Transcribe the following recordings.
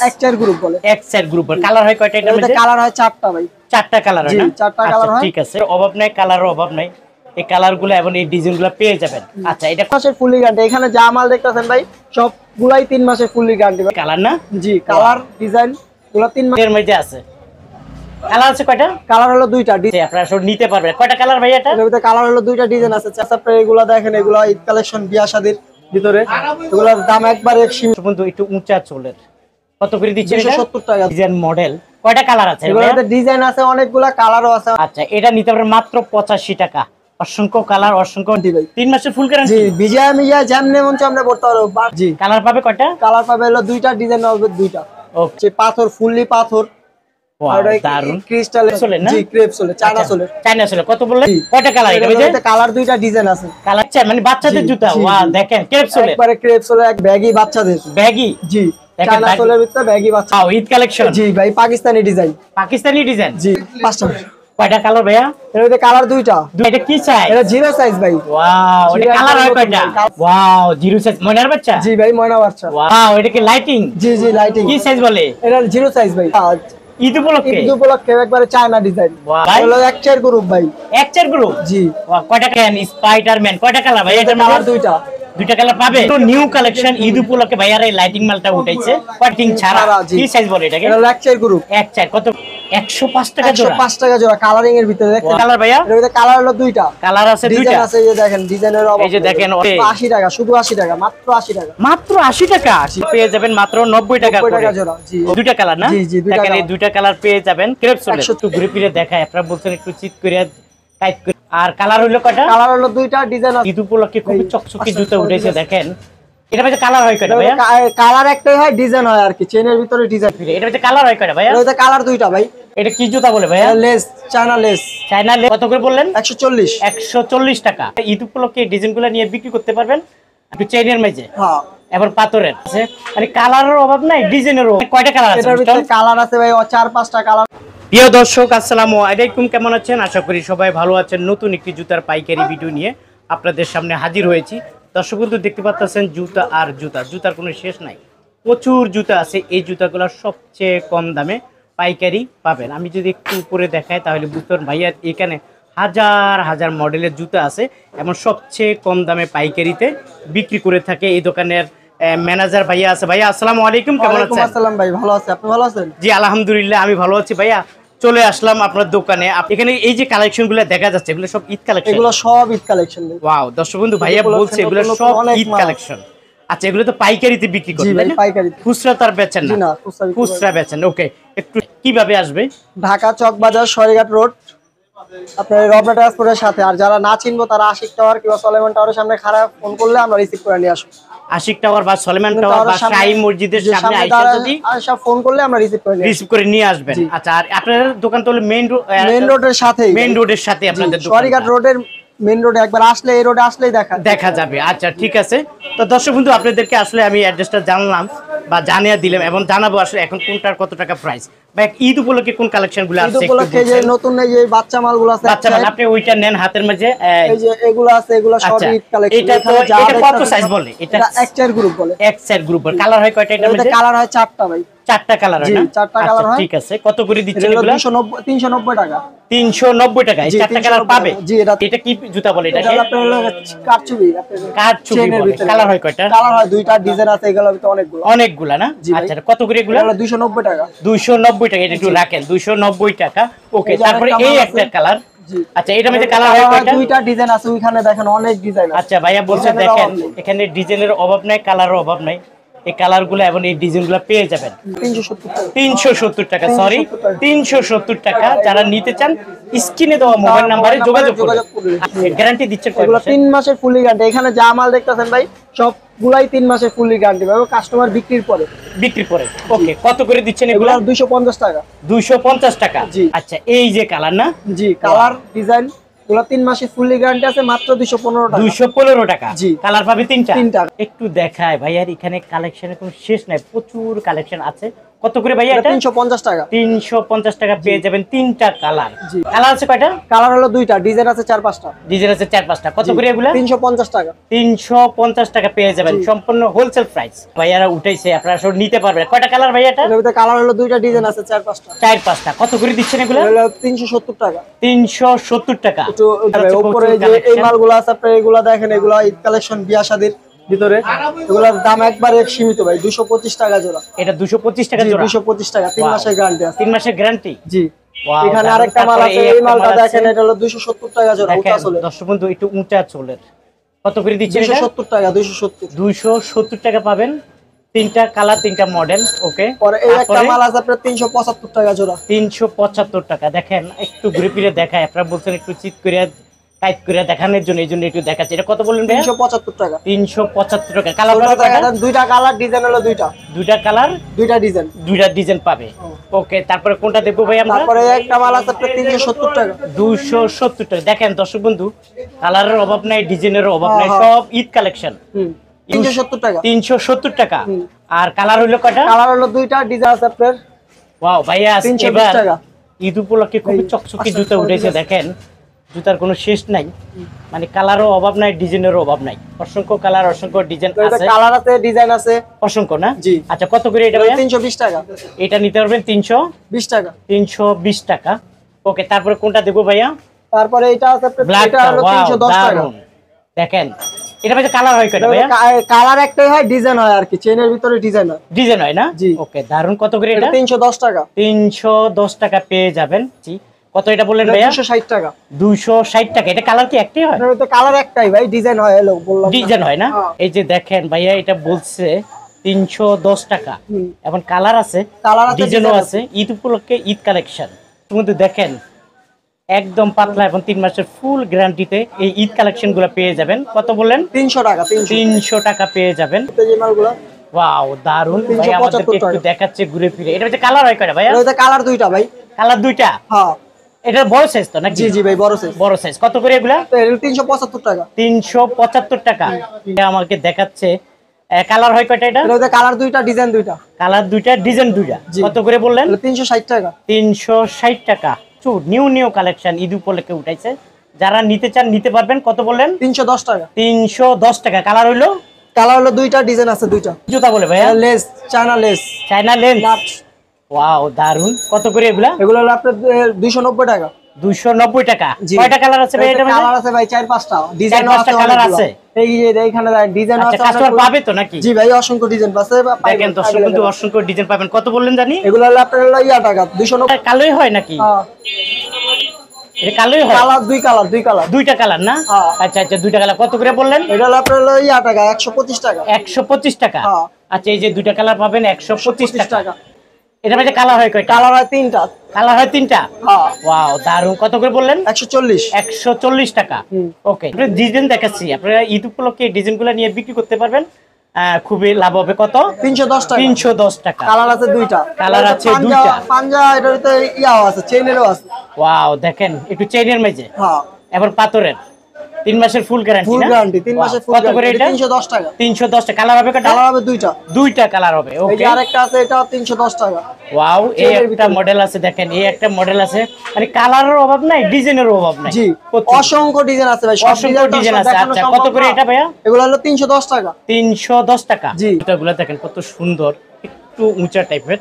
এক্সচার group বলে। এক্সচার group colour হয় কয়টা? এটার মধ্যে কালার হয় 4টা ভাই। 4টা কালার হয় না? 4টা কালার হয়। ঠিক আছে, অভাব নাই, কালারের অভাব নাই। এই কালারগুলো এবং এই ডিজাইনগুলো পেয়ে যাবেন। আচ্ছা, এটা মাসের ফুললি গ্যারান্টি। এখানে যা মাল দেখতেছেন ভাই সবগুলাই 3 মাসের ফুললি গ্যারান্টি। কালার না? জি, কালার ডিজাইন গুলো 3 মাসের মধ্যে আছে। কালার আছে কয়টা? কালার হলো 2টা। আপনারা সব নিতে পারবেন। কয়টা কালার ভাই এটা? এর ভিতরে কালার হলো 2টা, ডিজাইন আছে। আপনারা এগুলো দেখেন, এগুলো ঈদ কালেকশন, বিয়া শাদীর ভিতরে। এগুলোর দাম একবারে বন্ধু একটু উঁচা চুলের। কত করে দিচ্ছেন এটা? 270 টাকা। ডিজাইন মডেল কয়টা কালার আছে? এগুলোতে ডিজাইন আছে অনেকগুলা, কালারও আছে। আচ্ছা, এটা নিতে পারবেন মাত্র 85 টাকা। অসংখ্য কালার, অসংখ্য 3 মাসের ফুল গ্যারান্টি। জি, বিজয় মিজা যেমনে মন চায় আমরা করতে পারবো। জি, কালার পাবে কয়টা? কালার পাবে হলো 2টা, ডিজাইন হবে 2টা। ওকে, পাথর, ফুললি পাথর। ওয়াও, দারুন। ক্রিস্টাল সোলে না? জি, ক্রেপ সোলে, চায়না সোলে। চায়না সোলে কত বললেন? কয়টা কালার এটা? এটা কালার 2টা, ডিজাইন আছে। কালার চাই মানে বাচ্চাদের জুতা। ওয়াও, দেখেন ক্রেপ সোলে, একবারে ক্রেপ সোলে, এক ব্যাগি বাচ্চাদের। ব্যাগি? জি, চায়না সোলের ভিতরে ব্যাগি বাচ্চা। Wow, Eid collection. জি ভাই, পাকিস্তানি ডিজাইন। পাকিস্তানি ডিজাইন। জি, 5টা। কয়টা কালার ভাইয়া? এর ভিতরে কালার 2টা। এটা কি সাইজ? এটা জিরো সাইজ ভাই। ওয়াও, এটা কালার হয় কয়টা? Wow, zero size. ময়নার বাচ্চা? জি ভাই, ময়না বাচ্চা। ওয়াও, এটা কি লাইটিং? জি জি, লাইটিং। কি সাইজ বলে? এটা জিরো সাইজ ভাই। ঈদ উপলক্ষে? ঈদ উপলক্ষে একবারে চায়না ডিজাইন। হলো এক্সচার গ্রুপ ভাই। এক্সচার গ্রুপ? জি। কয়টা ক্যান স্পাইডারম্যান কয়টা কালার ভাই? এটা কালার 2টা। 2টা কালার পাবে। তো নিউ কালেকশন ঈদ উপলক্ষে ভাইয়ার এই লাইটিং মালটা উঠাইছে। লাইটিং ছাড়া কি সাইজ বলে এটাকে? এটা এক্সচার গ্রুপ। এক্সচার কত? 105 টাকা জোড়া। 105 টাকা জোড়া। কালারিং এর ভিতরে দেখেন কালার ভাইয়া? এর ভিতরে কালার হলো 2টা। কালার আছে 2টা। ডিজাইন আছে, এই যে দেখেন ডিজাইনের অভাব। এই যে দেখেন 80 টাকা, শুধু 80 টাকা, মাত্র 80 টাকা। মাত্র 80 টাকা পেয়ে যাবেন মাত্র 90 টাকা করে। 90 টাকা জোড়া। জি, 2টা কালার না? জি জি, 2টা দেখেন এই কালার। 2টা কালার পেয়ে যাবেন। ক্রেপ সোলে একটু ঘুরে ফিরে দেখায়, আপনারা বলছেন একটু চিট করে টাইপ করে। আর কালার হলো কয়টা? কালার হলো 2টা, ডিজাইন আছে। ঈদ উপলক্ষে খুব চকচকে জুতা উঠেছে দেখেন। এটা ভাই কালার হয় কয়টা ভাইয়া? কালার একটাই হয়, ডিজাইন হয় আর কি, চেনের ভিতরে ডিজাইন। এটা ভাই কালার হয় কয়টা ভাইয়া? এটা কালার 2টা ভাই। এটা কি জুতা বলে ভাইয়া? Less, China less. China less কত করে বললেন? 140। 140 টাকা। ঈদ উপলক্ষে ডিজাইনগুলো নিয়ে বিক্রি করতে পারবেন একটু চেইনের মাঝে। হ্যাঁ, এবার পাথরের আছে, মানে কালারের অভাব নাই, ডিজাইনেরও। কয়টা কালার আছে? এটার ভিতরে কালার আছে ভাই 4-5টা কালার। প্রিয় দর্শক, আসসালামু আলাইকুম, কেমন আছেন? আশা করি সবাই ভালো আছেন। নতুন একটি জুতার পাইকারি ভিডিও নিয়ে আপনাদের সামনে হাজির হয়েছি। দর্শক বন্ধু দেখতে পাচ্ছেন জুতা আর জুতা, জুতার কোনো শেষ নাই, প্রচুর জুতা আছে। এই জুতাগুলো সবচেয়ে কম দামে পাইকারি পাবেন। আমি যদি একটু উপরে দেখাই তাহলে বুঝতে পারবেন ভাইয়া এখানে হাজার হাজার মডেলের জুতা আছে এবং সবচেয়ে কম দামে পাইকারিতে বিক্রি করে থাকে এই দোকানের ম্যানেজার ভাইয়া আছে। ভাইয়া আসসালামু আলাইকুম, কেমন আছেন? আসসালাম ভাই, ভালো আছি, আপনি ভালো আছেন? জি আলহামদুলিল্লাহ, আমি ভালো আছি। ভাইয়া চলে আসলাম আপনার দোকানে। এখানে এই যে কালেকশনগুলো দেখা যাচ্ছে এগুলো সব ঈদ কালেকশন? এগুলো সব ঈদ কালেকশন। ওয়াও, দর্শক বন্ধু ভাইয়া বলছে এগুলো সব ঈদ কালেকশন। আচ্ছা, এগুলো তো পাইকারিতে বিক্রি করেন? জি ভাই, পাইকারিতে। খুচরা তার বেচেন না? না, খুচরা বেচেন। ওকে, একটু কিভাবে আসবে? ঢাকা চকবাজার, সরিঘাট রোড, আপনার রবনা ট্রান্সপোর্টের সাথে। আর যারা না চিনবো তারা আশিক টাওয়ার কিংবা সলেমান টাওয়ারের সামনে খারাপ ফোন করলে আমরা রিসিভ করে নিয়ে আসবো। আশিক টাওয়ার বা সলেমান টাওয়ার বা শাহী মসজিদের সামনে আইসা যদি ফোন করলে আমরা রিসিভ করে নিয়ে আসবেন। আচ্ছা, আর আপনাদের দোকান তো হলো মেইন রোডের সাথে, মেইন রোডের সাথে আপনাদের দোকান? সরিঘাট রোডের মেইন রোডে একবার আসলে, এই রোডে আসলেই দেখা যাবে। আচ্ছা ঠিক আছে। তো দর্শক বন্ধু আপনাদেরকে আসলে আমি অ্যাড্রেসটা জানলাম বা জানিয়ে দিলাম এবং জানাবো আসলে এখন কোনটার কত টাকা প্রাইস। ভাই ঈদ উপলক্ষে কোন কালেকশনগুলো আছে? ঈদ উপলক্ষে যে নতুন এই যে বাচ্চা মালগুলো আছে, বাচ্চা মাল আপনি ওইটা নেন হাতের মাঝে, এই যে এগুলো আছে, এগুলো সব ঈদ কালেকশন। এটা কত সাইজ বলে? এটা এক্সচার গ্রুপ বলে। এক্সচার গ্রুপ কালার হয় কয়টা এটার মধ্যে? কালার হয় 4টা ভাই। 4টা কালার হয় না? 4টা কালার হয়। ঠিক আছে, কত করে দিচ্ছেন এগুলো? 390 টাকা। 390 টাকা। এই 4টা কালার পাবে? জি। এটা কি জুতা বলে এটাকে? এটা আপনার হলো কারচুপি। কারচুপি বলে। কালার হয় কয়টা? কালার হয় 2টা, ডিজাইন আছে এগুলোর ভিতরে অনেকগুলো না? আচ্ছা, কত করে এগুলো? 290 টাকা। 290 টাকা। এটা একটু রাখেন, 290 টাকা। ওকে, তারপরে এই একটা কালার। আচ্ছা, এটার মধ্যে কালার হয় কয়টা? 2টা ডিজাইন আছে, ওইখানে দেখেন অনেক ডিজাইন আছে। আচ্ছা ভাইয়া বলছে দেখেন এখানে ডিজাইনের অভাব নাই, কালারের অভাব নাই। এই কালারগুলো এবং এই ডিজাইনগুলো পেয়ে যাবেন 370 টাকা। সরি, 370 টাকা। যারা নিতে চান স্ক্রিনে দেওয়া মোবাইল নাম্বারে যোগাযোগ করুন। গ্যারান্টি দিচ্ছেন এগুলো 3 মাসের ফুললি গ্যারান্টি। এখানে যা মাল দেখতেছেন ভাই সবগুলাই 3 মাসের ফুললি গ্যারান্টি পাবে কাস্টমার বিক্রির পরে। ওকে, কত করে দিচ্ছেন এগুলো? 250 টাকা। 250 টাকা। আচ্ছা, এই যে কালার না? জি, কালার ডিজাইন গুলো 3 মাসের ফুললি গ্যারান্টি আছে, মাত্র 215 টাকা। 215 টাকা। জি, কালার পাবে 3টা। তিনটা। একটু দেখায় ভাই, আর এখানে কালেকশনের কোনো শেষ নাই, প্রচুর কালেকশন আছে। কত করে ভাইয়া এটা? 350 টাকা। 350 টাকা পেয়ে যাবেন তিনটা কালার। জি। কালার আছে কয়টা? কালার হলো দুইটা, ডিজাইন আছে 4-5টা। ডিজাইন আছে 4-5টা। কত করে এগুলা? 350 টাকা। 350 টাকা পেয়ে যাবেন, সম্পূর্ণ হোলসেল প্রাইস। ভাইয়ারা উঠাইছে, আপনারা সব নিতে পারবেন। কয়টা কালার ভাইয়া এটা? এর ভিতরে কালার হলো দুইটা, ডিজাইন আছে 4-5টা। 4-5টা। কত করে দিচ্ছেন এগুলা? হলো 370 টাকা। 370 টাকা। একটু উপরে যে এই মালগুলো আছে আপনারা এগুলা দেখেন, এগুলা ঈদ কালেকশন, বিয়া শাদীর ভিতরে এগুলোর দাম একবারে সীমিত ভাই, 225 টাকা জোড়া। এটা 225 টাকা জোড়া। 225 টাকা, 3 মাসের গ্যারান্টি আছে। 3 মাসের গ্যারান্টি। জি। ওয়াও, এখানে আরেকটা মাল আছে, এই মালটা দেখেন, এটা হলো 270 টাকা জোড়া, উঁচা চলে। দর্শক বন্ধু একটু উঁচা চলের। কত করে দিচ্ছেন এটা? 270 টাকা, 270। 270 টাকা পাবেন, তিনটা কালার, তিনটা মডেল। ওকে। পরে এই একটা মাল আছে আপনার 375 টাকা জোড়া। 375 টাকা। দেখেন একটু ঘুরে ফিরে দেখায়, আপনারা বলছেন একটু চিট করে টাইট করে দেখানোর জন্য, এই জন্য একটু দেখাচ্ছি। এটা কত বললেন ভাই? 375 টাকা। 375 টাকা। কালার দুইটা কালার, ডিজাইন হলো দুইটা। দুইটা কালার, দুইটা ডিজাইন। দুইটা ডিজাইন পাবে। ওকে, তারপরে কোনটা দেখবো ভাই আমরা? তারপরে একটা মাল আছে আপনার 370 টাকা। 270 টাকা। দেখেন দর্শক বন্ধু, কালারের অভাব নাই, ডিজাইনের অভাব নাই, সব ঈদ কালেকশন। 370 টাকা। 370 টাকা। আর কালার হলো কয়টা? কালার হলো দুইটা, ডিজাইন আছে আপনার। ওয়াও ভাইয়া, 320 টাকা। ঈদ উপলক্ষে খুবই চকচকে জুতা উঠেছে। দেখেন জুতার কোনো শেষ নাই, মানে কালারও অভাব নাই, ডিজাইনেরও অভাব নাই। অসংখ্য কালার, অসংখ্য ডিজাইন আছে। কালার আছে, ডিজাইন আছে অসংখ্য না? জি। আচ্ছা, কত করে এটা ভাইয়া? 320 টাকা। এটা নিতে পারবেন 320 টাকা। 320 টাকা। ওকে, তারপরে কোনটা দেবো ভাইয়া? তারপরে এটা আছে আপনার, ব্ল্যাক। এটা হলো 310 টাকা। দেখেন এটা ভাই কালার হয় কয়টা ভাইয়া? কালার একটাই হয়, ডিজাইন হয় আর কি, চেইনের ভিতরে ডিজাইন হয়। ডিজাইন হয় না? জি। ওকে, দারুন। কত করে এটা? 310 টাকা। 310 টাকা পেয়ে যাবেন। জি। কত এটা বললেন ভাইয়া? 260 টাকা। 260 টাকা। এটা কালার কি একটাই হয়? এটা কালার একটাই ভাই, ডিজাইন হয়, হলো বললাম। ডিজাইন হয় না? এই যে দেখেন ভাইয়া, এটা বলছে 310 টাকা। এখন কালার আছে, কালার আছে, ডিজাইনও আছে। ঈদ উপলক্ষে ঈদ কালেকশন। কিন্তু দেখেন একদম পাতলা এবং 3 মাসের ফুল গ্যারান্টিতে এই ঈদ কালেকশন গুলো পেয়ে যাবেন। কত বললেন? 300 টাকা। 300 টাকা পেয়ে যাবেন। এই মালগুলো ওয়াও, দারুন ভাই, আমাদেরকে একটু দেখাচ্ছে ঘুরে ফিরে। এটা হচ্ছে কালার হয় কয়টা ভাইয়া? এটা কালার দুইটা ভাই। কালার দুইটা? হ্যাঁ। এটা বড় সাইজ তো নাকি? জি জি ভাই, বড় সাইজ। বড় সাইজ। কত করে এগুলা? তো এটা 375 টাকা। 375 টাকা। এটা আমাকে দেখাচ্ছে কালার হয় কয়টা এটা? এটা কালার দুইটা, ডিজাইন দুইটা। কালার দুইটা, ডিজাইন দুইটা। কত করে বললেন? 360 টাকা। 360 টাকা। নিউ নিউ কালেকশন ঈদ উপলক্ষে উঠাইছে, যারা নিতে চান নিতে পারবেন। কত বললেন? 310 টাকা। 310 টাকা। কালার হইলো? কালার হলো দুইটা, ডিজাইন আছে দুইটা। জুতা বলে ভাইয়া? Less, China less. China lens. Wow, দারুন। কত করে এগুলা? এগুলো হলো আপনার 290 টাকা। 290 টাকা। জি। কয়টা কালার আছে ভাই এটা? কালার আছে ভাই 4-5টা, ডিজাইন আছে, কালার আছে। এই যে এইখানে ডিজাইন আছে। কাস্টমার পাবে তো নাকি? জি ভাই, অসংখ্য ডিজাইন আছে। দেখেন দর্শক বন্ধু, অসংখ্য ডিজাইন পাবেন। কত বললেন জানি? এগুলো হলো আপনার হলো টাকা 290। কালোই হয় নাকি? হ্যাঁ। এটা কালোই হয়? কালার দুই কালার, দুই কালার। দুইটা কালার না? আচ্ছা আচ্ছা, দুইটা কালার। কত করে বললেন? এটা হলো আপনার হলো টাকা 125 টাকা। 125 টাকা। আচ্ছা, এই যে দুইটা কালার পাবেন 125 টাকা। এটা মধ্যে কালার হয় কয়টা? কালার হয় তিনটা। কালার হয় তিনটা? হ্যাঁ। ওয়াও, দারুন। কত করে বললেন? 140। 140 টাকা। ওকে, ডিজাইন দেখাচ্ছি, আপনারা ঈদ উপলক্ষে ডিজাইনগুলো নিয়ে বিক্রি করতে পারবেন, খুবই লাভ হবে। কত? 310 টাকা। 310 টাকা। কালার আছে দুইটা। কালার আছে দুইটা। পাঞ্জা এটার ভিতরে ইয়াও আছে, চেইনেরও আছে। ওয়াও, দেখেন একটু চেইনের মেজে। হ্যাঁ। এবার পাথরের 3 মাসের ফুল গ্যারান্টি ফুল না? গ্যারান্টি, 3 মাসের ফুল কত করে গ্যারান্টি। এটা? 310 টাকা। 310 টাকা। কালার হবে কয়টা? কালার হবে দুইটা। দুইটা কালার হবে। এই ওকে। যে আরেকটা আছে, এটা 310 টাকা। ওয়াও, এই একটা মডেল আছে। দেখেন এই একটা মডেল আছে, মানে কালারের অভাব নাই, ডিজাইনের অভাব নাই। জি, অসংখ্য ডিজাইন আছে ভাই, সব অসংখ্য ডিজাইন আছে। আচ্ছা, কত করে এটা ভাইয়া? এগুলো হলো 310 টাকা। 310 টাকা। জি। জুতাগুলো দেখেন কত সুন্দর, একটু উঁচা টাইপের,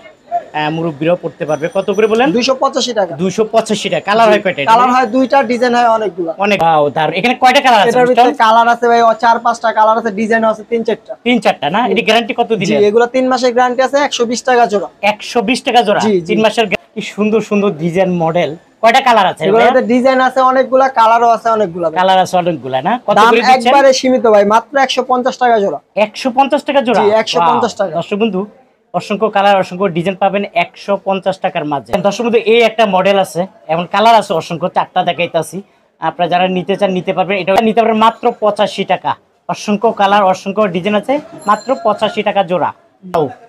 মুরব্বিরাও পড়তে পারবে। কত করে বলেন? 285 টাকা। 285 টাকা। কালার হয় কয়টা? কালার হয় দুইটা, ডিজাইন হয় অনেকগুলো। অনেক। ওয়াও, দারুন। এখানে কয়টা কালার আছে? এটার ভিতরে কালার আছে ভাই 4-5টা কালার আছে, ডিজাইন আছে 3-4টা। 3-4টা না? এটি গ্যারান্টি কত জি, দিলেন? এগুলো 3 মাসের গ্যারান্টি আছে, 120 টাকা জোড়া। 120 টাকা জোড়া। জি, 3 মাসের। কি সুন্দর সুন্দর ডিজাইন মডেল। কয়টা কালার আছে? এগুলোতে ডিজাইন আছে অনেকগুলা, কালারও আছে অনেকগুলা। কালার আছে অনেকগুলা না? কত দাম করে দিচ্ছেন? একবারে সীমিত ভাই, মাত্র 150 টাকা জোড়া। 150 টাকা জোড়া? জি, 150 টাকা। দর্শক বন্ধু, অসংখ্য কালার, অসংখ্য ডিজাইন পাবেন 150 টাকার মাঝে। দর্শক বন্ধু, এই একটা মডেল আছে, এমন কালার আছে অসংখ্য, 4টা দেখাইতাছি। আপনারা যারা নিতে চান নিতে পারবেন। এটা নিতে পারবেন মাত্র 85 টাকা। অসংখ্য কালার, অসংখ্য ডিজাইন আছে, মাত্র 85 টাকা জোড়া।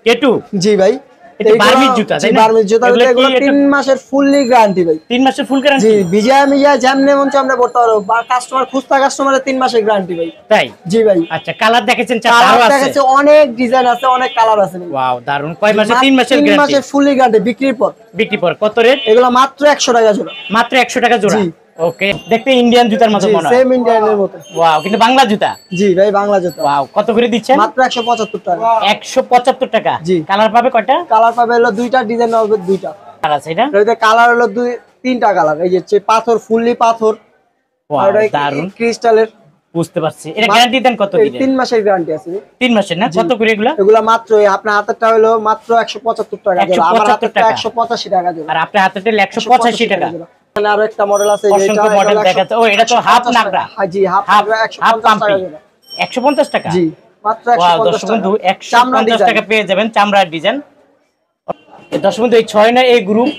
কেটু। জি ভাই। এটা বার্মিজ জুতা তাই না? বার্মিজ জুতা এগুলো 3 মাসের ফুললি গ্যারান্টি ভাই। 3 মাসের ফুল গ্যারান্টি? জি, ভিজা মিজা যেমনে মন চায় আমরা করতে পারবো। বা কাস্টমার খুস্তা কাস্টমারের 3 মাসের গ্যারান্টি ভাই। তাই? জি ভাই। আচ্ছা, কালার দেখেছেন চারটা আরো কালার আছে? দেখেছে, অনেক ডিজাইন আছে, অনেক কালার আছে ভাই। ওয়াও, দারুন। কয় মাসে? 3 মাসের 3 গ্যারান্টি। মাসের ফুললি গ্যারান্টি বিক্রির পর। বিক্রি পর কত রেট? এগুলো মাত্র 100 টাকা জোড়া। মাত্র 100 টাকা জোড়া? জি। ওকে, দেখতে ইন্ডিয়ান জুতার মতো মনে হয়। সেম ইন্ডিয়ানের মতো। ওয়াও, কিন্তু বাংলা জুতা? জি ভাই, বাংলা জুতা। ওয়াও, কত করে দিচ্ছেন? মাত্র 175 টাকা। 175 টাকা? জি। কালার পাবে কয়টা? কালার পাবে হলো দুইটা, ডিজাইন হবে দুইটা। কালার আছে এটা? এটাতে কালার হলো তিনটা কালার। এই যে পাথর, ফুললি পাথর, ওয়াও, আর এটা দারুন। ক্রিস্টালের। বুঝতে পারছি। এটা গ্যারান্টি দেন কত দিনের? 3 মাসের গ্যারান্টি আছে। 3 মাসের না? জি। কত করে এগুলা? এগুলা মাত্র আপনার হাতেরটা হলো মাত্র 175 টাকা জোড়া, আমার 175 হাতেরটা টাকা। 185 টাকা জোড়া। আর আপনার হাতে 185 টাকা? জোড়া। এখানে আরো একটা মডেল আছে, অসংখ্য মডেল দেখাচ্ছে। ও, এটা তো হাফ নাগরা। হ্যাঁ জি, হাফ হাফ 150 পাম্পি। টাকা জোড়া। 150 টাকা? জি, মাত্র ওয়াও, 150 দর্শক টাকা। বন্ধু, চামড়া 150 ডিজাইন। টাকা পেয়ে যাবেন চামড়ার ডিজাইন। দর্শক বন্ধু, এই 6 না এই গ্রুপ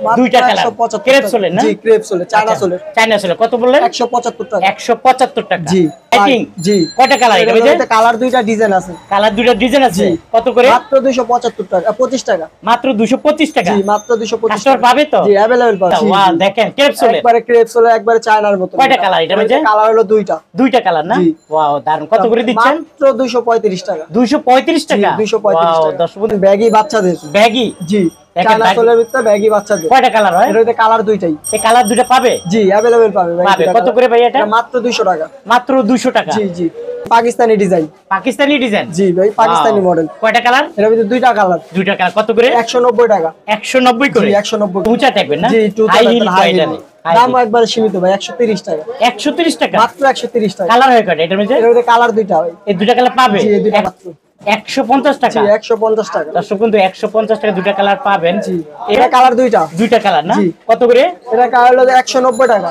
মাত্র দুইটা কালার 175 ক্রেপ টাকা। সোলের না? জি, ক্রেপ সোলের, চায়না সোলের। চায়না সোলের কত বললেন? 175 টাকা। 175 টাকা। জি। লাইটিং? জি। কয়টা কালার এটা ভাই? কালার দুইটা, ডিজাইন আছে। কালার দুইটা ডিজাইন আছে? জি। কত করে? মাত্র 275 টাকা, 25 টাকা। মাত্র 225 টাকা? জি, মাত্র 225 কাস্টমার টাকা। পাবে তো? জি, अवेलेबल পাবে। জি, ওয়াও, জি। দেখেন ক্রেপ সোলের। একবারে ক্রেপ সোলের, একবারে চায়নার মতো। কয়টা কালার এটা ভাই? কালার হলো দুইটা। দুইটা কালার না? জি। ওয়াও, দারুন। কত করে দিচ্ছেন? মাত্র 235 টাকা। 235 টাকা? 235 ওয়াও, টাকা। দর্শক বন্ধু, ব্যাগি বাচ্চাদের। ব্যাগি? জি, দেখেন চায়না ব্যাগি। সোলের ভিতরে ব্যাগি বাচ্চাদের। কয়টা কালার হয়? এর ভিতরে কালার দুইটাই। এই কালার দুটো পাবে? জি, अवेलेबल পাবে ভাই। পাবে। দুইটা কত কালার। করে ভাই এটা? মাত্র 200 টাকা। মাত্র 200 টাকা? জি, জি। পাকিস্তানি ডিজাইন। পাকিস্তানি ডিজাইন? জি ভাই, পাকিস্তানি মডেল। কয়টা কালার? এর ভিতরে দুইটা কালার। দুইটা কালার। কত করে? 190 টাকা। 190 করে? জি, 190। উঁচা টাইপের না? জি, টু হাই হিল হাই কয়টা হিল। নেই? দাম একবারে সীমিত ভাই, 130 টাকা। 130 টাকা? মাত্র 130 টাকা। কালার হয় কয়টা এটার মধ্যে? এর ভিতরে কালার দুইটা ভাই। এই দুইটা কালার পাবে? জি, এই দুইটা মাত্র। 150 টাকা? জি, 150 টাকা। দর্শক বন্ধু, 150 টাকা দুইটা কালার পাবেন। জি, এটা এটা কালার দুইটা। দুইটা কালার না? জি। কত করে? এটা কালার হলো 190 টাকা।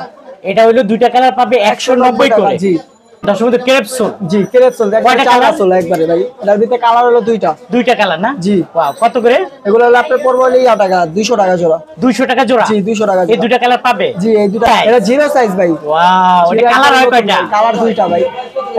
এটা হলো দুইটা কালার পাবে 190 টাকা, করে? জি। দর্শক বন্ধু, ক্রেপসোল? জি, ক্রেপ সোল। কয়টা কয়টা কালার? কালার সোল একবারে ভাই। এর ভিতরে কালার হলো দুইটা। দুইটা কালার না? জি। ওয়াও, কত করে? এগুলো হলো আপনার পড়বে হলো 200 টাকা জোড়া। 200 টাকা জোড়া? জি, 200 টাকা এই জোড়া। দুইটা কালার পাবে? জি, এই দুটো। তাই? এটা জিরো সাইজ ভাই। ওয়াও, এটা কালার হয় কয়টা? কালার দুইটা ভাই।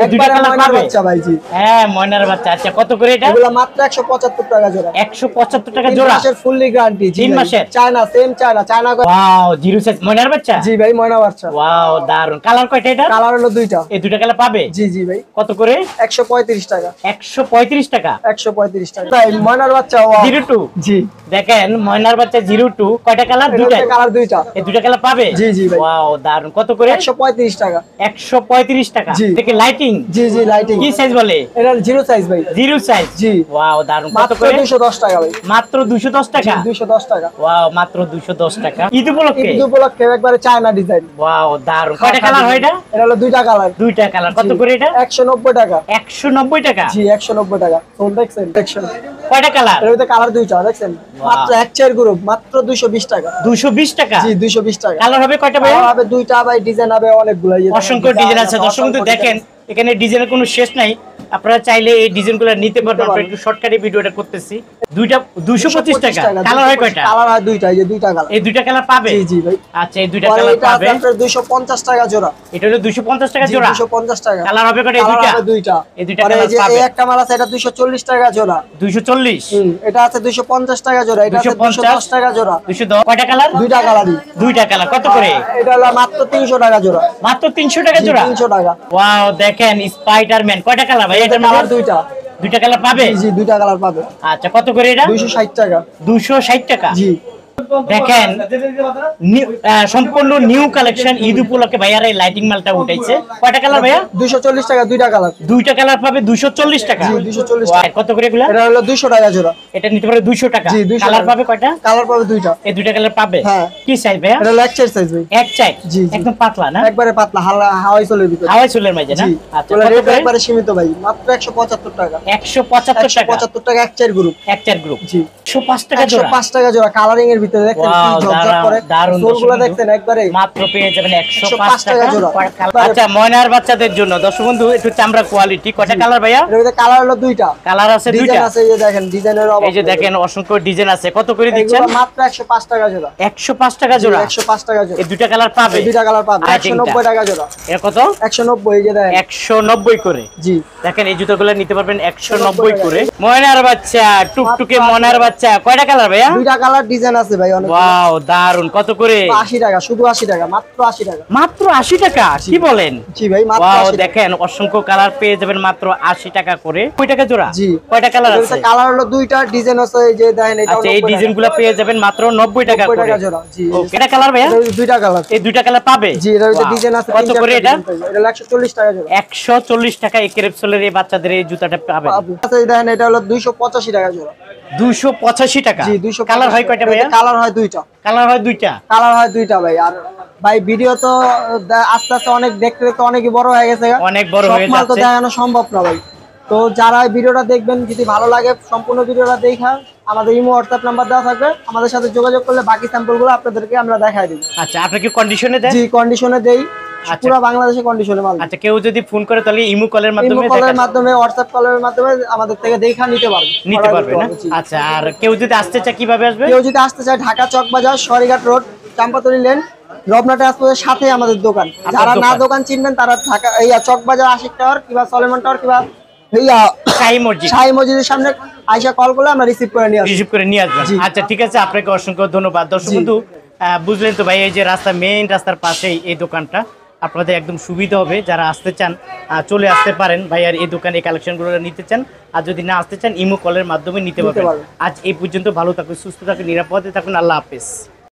এই দুইটা একবারে কালার ময়নার পাবে? বাচ্চা ভাই। জি। হ্যাঁ, ময়নার বাচ্চা। আচ্ছা, কত করে এটা? এগুলো মাত্র 175 টাকা জোড়া। 175 টাকা 3 জোড়া? মাসের ফুললি গ্যারান্টি। 3 মাসের? China, same China, China. Wow, zero size ময়নার বাচ্চা? জি ভাই, ময়না বাচ্চা। ওয়াও, দারুন। কালার কয়টা এটা? কালার হলো দুইটা। এই দুইটা কালার পাবে? জি, জি ভাই। কত করে? 135 টাকা। 135 টাকা? 135 টাকা ভাই, ময়নার বাচ্চা। ওয়াও। 02? জি। দেখেন ময়নার বাচ্চা 02। কয়টা কালার? দুইটা? কালার দুইটা। এই দুইটা কালার পাবে? জি, জি ভাই। ওয়াও, দারুন। কত করে? 135 টাকা। 135 টাকা? জি। দেখে লাইটিং? জি, জি, লাইটিং। কি সাইজ বলে? এটা জিরো সাইজ ভাই। Zero size? জি। ওয়াও, দারুন। কত মাত্র করে? 210 টাকা ভাই। মাত্র 210 টাকা? 210 টাকা। ওয়াও, মাত্র 210 টাকা। ঈদ উপলক্ষে? ঈদ উপলক্ষে একবারে চায়না ডিজাইন। ওয়াও, দারুন। কয়টা কালার হয় এটা? এটা হলো দুইটা কালার। দুইটা কালার। কত করে এটা? 190 টাকা। 190 টাকা? জি, 190 টাকা। ফোন দেখছেন? দেখছেন। কয়টা কালার? এর ভিতরে কালার দুইটা দেখছেন। মাত্র এক চেয়ার গ্রুপ, মাত্র 220 টাকা। 220 টাকা? জি, 220 টাকা। কালার হবে কয়টা ভাই? কালার হবে দুইটা ভাই, ডিজাইন হবে অনেকগুলো। এই যে অসংখ্য ডিজাইন আছে। দর্শক বন্ধু দেখেন, এখানে ডিজাইনের কোনো শেষ নাই। আপনারা চাইলে এই ডিজাইনগুলো নিতে পারবেন। আমরা একটু শর্টকাটে ভিডিওটা করতেছি। দুইটা 225 টাকা। কালার হয় কয়টা? কালার হয় দুইটা, এই যে দুইটা কালার। এই দুইটা কালার পাবে? জি, জি ভাই। আচ্ছা, এই দুইটা পরে কালার এটা পাবে। আপনার 250 টাকা জোড়া। এটা হলো 250 টাকা জি, জোড়া? 250 টাকা। কালার হবে কয়টা? এই কালার দুইটা? হবে দুইটা। এই দুইটা পরে এই কালার যে পাবে? এই একটা মাল আছে, এটা 240 টাকা জোড়া। 240? এটা আছে 250 টাকা জোড়া। এটা আছে 250 210 টাকা জোড়া। 210? কয়টা কালার? দুইটা কালারই। দুইটা কালার। কত করে? এটা হলো মাত্র 300 টাকা জোড়া। মাত্র 300 টাকা জি, জোড়া? 300 টাকা। ওয়াও, দেখেন স্পাইডারম্যান। কয়টা কালার ভাই এটা এটার কালার মধ্যে? দুইটা। দুইটা কালার পাবে? জি, জি, দুইটা কালার পাবে। আচ্ছা, কত করে এটা? 260 টাকা। 260 টাকা? জি। দেখেন সম্পূর্ণ নিউ কালেকশন। ঈদ উপলক্ষে ভাইয়ারা এই লাইটিং মালটা উঠাইছে। কয়টা কালার ভাইয়া? 240 টাকা, দুইটা কালার। দুইটা কালার পাবে 240 টাকা? জি, 240 ওয়াও, টাকা। কত করে এগুলা? এটা হলো 200 টাকা জোড়া। এটা নিতে পারে 200 টাকা? জি, 200 কালার টাকা। পাবে কয়টা? কালার পাবে দুইটা। এই দুইটা কালার পাবে? হ্যাঁ। কি সাইজ ভাইয়া? এটা হলো এক চেয়ার সাইজ ভাই। এক চাই? জি, জি। একদম পাতলা না? একবারে পাতলা, হাওয়াই চলের ভিতরে। হাওয়াই চুলের মাঝে না? জি। আচ্ছা, ওগুলা কত রেট করে? একবারে সীমিত ভাই। মাত্র 175 টাকা। 175 টাকা? 175 টাকা এক চেয়ার গ্রুপ। এক চার গ্রুপ? জি। 105 টাকা জোড়া? 105 টাকা জোড়া, কালারিং এর ভিতরে ভিতরে দেখছেন কি Wow, ঝকঝক করে, দারুণ সোলগুলো দর্শক দেখছেন একবারে মাত্র পেয়ে যাবেন 105 105 টাকা টাকা জোড়া। আচ্ছা ময়নার বাচ্চাদের জন্য দর্শক বন্ধু একটু চামড়া কোয়ালিটি কয়টা কালার ভাইয়া? এর ভিতরে কালার হলো দুইটা, কালার আছে ডিজাইন দুইটা। আছে, এই যে দেখেন ডিজাইনের অভাব এই যে নেই। দেখেন অসংখ্য ডিজাইন আছে, কত করে দিচ্ছেন? এগুলো মাত্র 105 টাকা জোড়া। 105 টাকা জোড়া। 105 টাকা জোড়া। এই দুইটা কালার পাবে? এই দুইটা কালার পাবে আর তিনটা? 190 টাকা জোড়া। এর কত? 190, এই যে দেখেন 190 করে। জি দেখেন এই জুতোগুলো নিতে পারবেন 190 করে। ময়নার বাচ্চা, টুকটুকে ময়নার বাচ্চা, কয়টা কালার ভাইয়া? দুইটা কালার ডিজাইন আছে ভাই অনেক। ওয়াও দারুন, কত করে? 80 টাকা, শুধু 80 টাকা, মাত্র 80 টাকা। মাত্র 80 টাকা? কি বলেন? জি ভাই, মাত্র ওয়াও 80 টাকা। দেখেন অসংখ্য কালার পেয়ে যাবেন মাত্র 80 টাকা করে। কয় টাকা জোড়া? জি। কয়টা কালার এর আছে? ভিতরে কালার হলো দুইটা, ডিজাইন আছে, এই যে দেখেন এটা আচ্ছা এই ডিজাইনগুলো পেয়ে যাবেন মাত্র 90 টাকা 90 করে। টাকা জোড়া। জি। ওকে এটা কালার ভাইয়া? এর দুইটা কালার। এই দুইটা কালার পাবে? জি, এর ভিতরে Wow, ডিজাইন আছে, কত করে এটা? এটা 140 টাকা জোড়া। 140 টাকা এই ক্রেপসোলের এই বাচ্চাদের এই জুতাটা পাবেন। আচ্ছা এই দেখেন এটা হলো 285 টাকা জোড়া। 285 টাকা। জি 285 কালার হয় কয়টা ভাইয়া? কালার হয় দুইটা। কালার হয় দুইটা। কালার হয় দুইটা ভাই। আর ভাই ভিডিও তো আস্তে আস্তে অনেক দেখতে দেখতে অনেকই বড় হয়ে গেছে, অনেক বড় সব হয়ে মাল তো যাচ্ছে। দেখানো সম্ভব না ভাই। তো যারা এই ভিডিওটা দেখবেন, যদি ভালো লাগে সম্পূর্ণ ভিডিওটা দেখা আমাদের ইমো হোয়াটসঅ্যাপ নাম্বার দেওয়া থাকবে, আমাদের সাথে যোগাযোগ করলে বাকি স্যাম্পলগুলো আপনাদেরকে আমরা দেখাই দিই। আচ্ছা আপনি কি কন্ডিশনে দেন? জি কন্ডিশনে দেই, আচ্ছা। পুরো বাংলাদেশে কন্ডিশনে মাল। আচ্ছা কেউ যদি ফোন করে তাহলে ইমো কলের ইমো মাধ্যমে কলের দেখা- মাধ্যমে, হোয়াটসঅ্যাপ কলের মাধ্যমে আমাদের থেকে দেখা নিতে পারবে, নিতে পারবে না? জি। আচ্ছা আর কেউ যদি আসতে চায় কিভাবে আসবে? কেউ যদি আসতে চায়, ঢাকা চকবাজার, সরিঘাট রোড, চাম্পাতলি লেন, রবনা ট্রান্সপোর্টের সাথে আমাদের দোকান। যারা না দোকান চিনবেন তারা ঢাকা এই চকবাজার আশিক টাওয়ার কিংবা সলেমন টাওয়ার কিংবা শাহী মসজিদ শাহী মসজিদের সামনে আইসা কল করলে আমরা রিসিভ করে নিয়ে আসি। রিসিভ করে নিয়ে আসবেন। জি। আচ্ছা ঠিক আছে, আপনাকে অসংখ্য ধন্যবাদ। দর্শক জি। বন্ধু বুঝলেন তো ভাই, এই যে রাস্তা মেইন রাস্তার পাশেই এই দোকানটা, আপনাদের একদম সুবিধা হবে। যারা আসতে চান চলে আসতে পারেন ভাই, আর এই দোকানে কালেকশনগুলো নিতে চান, আর যদি না আসতে চান ইমো কলের মাধ্যমে নিতে পারবেন। পারবেন। আজ এই পর্যন্ত, ভালো থাকুন, সুস্থ থাকুন, নিরাপদে থাকুন, আল্লাহ হাফেজ।